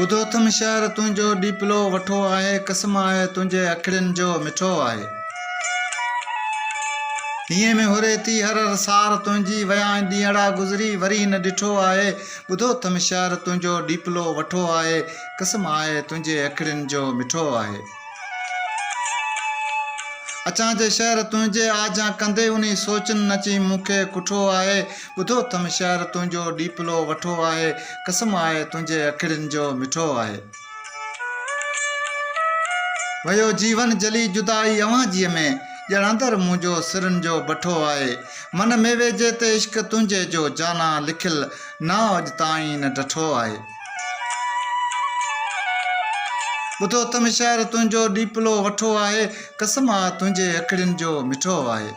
ॿुधो थम शहर तुंहिंजो डीपलो वठो आहे, कसम आहे तुंहिंजे अखिड़ियुनि जो मिठो आहे। हीअं में हुरे थी हर सार तुंहिंजी, विया ॾींहड़ा गुज़री वरी न ॾिठो आहे। ॿुधो थम शहर तुंहिंजो डीपलो वठो आहे, कसम आहे तुंहिंजे अखिड़ियुनि जो मिठो आहे। अचां जे शहर तुंहिंजे आजां कंदे उन सोचनि नची मूंखे कुठो आहे। ॿुधो थम शहर तुंहिंजो डीपलो वठो आहे, कसम आहे तुंहिंजे अखिड़ियुनि जो मिठो आहे। वयो जीवन जली जुदाई अवांजीअ में, ॼण अंदरि मुंहिंजो सिरनि जो बठो आहे। मन में वेझे ते इश्क तुंहिंजे जो जाना लिखियलु नाव अॼु ताईं न डठो आहे। ॿुधो थम शहर तुंहिंजो डीपलो वठो आहे, कसम आहे तुंहिंजे अखिड़ियुनि जो मिठो आहे।